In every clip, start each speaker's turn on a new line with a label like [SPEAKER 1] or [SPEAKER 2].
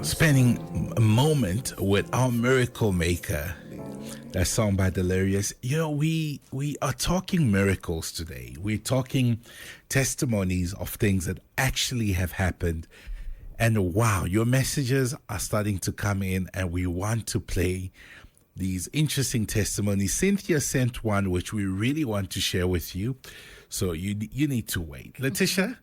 [SPEAKER 1] spending a moment with our miracle maker. That song by Delirious. We are talking miracles today. We're talking testimonies of things that actually have happened. And wow, your messages are starting to come in, and we want to play these interesting testimonies. Cynthia sent one which we really want to share with you. So you need to wait. Letitia,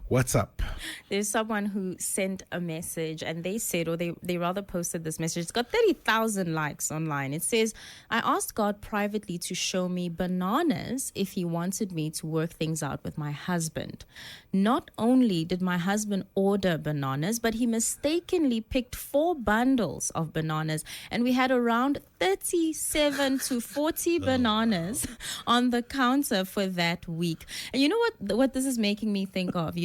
[SPEAKER 1] what's up?
[SPEAKER 2] There's someone who sent a message, and they said, or they rather posted this message. It's got 30,000 likes online. It says, I asked God privately to show me bananas if he wanted me to work things out with my husband. Not only did my husband order bananas, but he mistakenly picked 4 bundles of bananas, and we had around 37 to 40 bananas on the counter for that week. And you know what this is making me think of?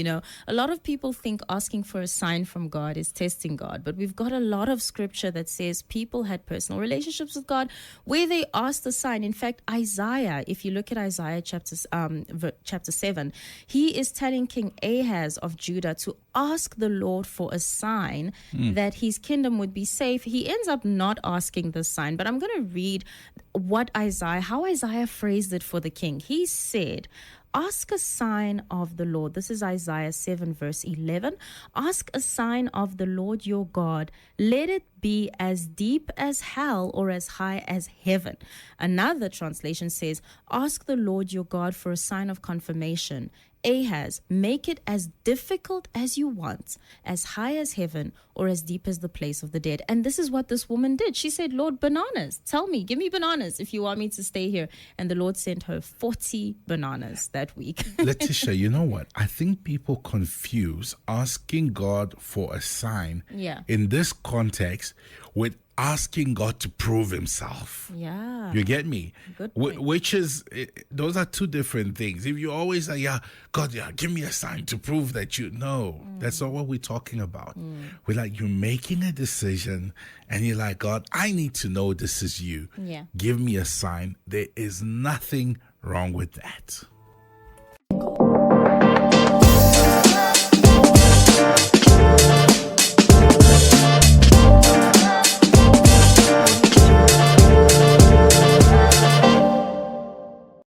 [SPEAKER 2] A lot of people think asking for a sign from God is testing God, but we've got a lot of scripture that says people had personal relationships with God where they asked a sign. In fact, Isaiah, if you look at Isaiah chapter 7, he is telling King Ahaz of Judah to ask the Lord for a sign that his kingdom would be safe. He ends up not asking this sign, but I'm going to read how Isaiah phrased it for the king. He said, ask a sign of the Lord. This is Isaiah 7 verse 11. Ask a sign of the Lord your God. Let it be as deep as hell or as high as heaven. Another translation says, ask the Lord your God for a sign of confirmation. Ahaz, make it as difficult as you want, as high as heaven or as deep as the place of the dead. And this is what this woman did. She said, Lord, bananas. Tell me, give me bananas if you want me to stay here. And the Lord sent her 40 bananas that week.
[SPEAKER 1] Letitia, you know what? I think people confuse asking God for a sign in this context with asking God to prove himself.
[SPEAKER 2] Yeah.
[SPEAKER 1] You get me?
[SPEAKER 2] Good point.
[SPEAKER 1] Which is, those are two different things. If you always say, God, give me a sign to prove that that's not what we're talking about. We're like, you're making a decision and you're like, God, I need to know this is you.
[SPEAKER 2] Yeah.
[SPEAKER 1] Give me a sign. There is nothing wrong with that.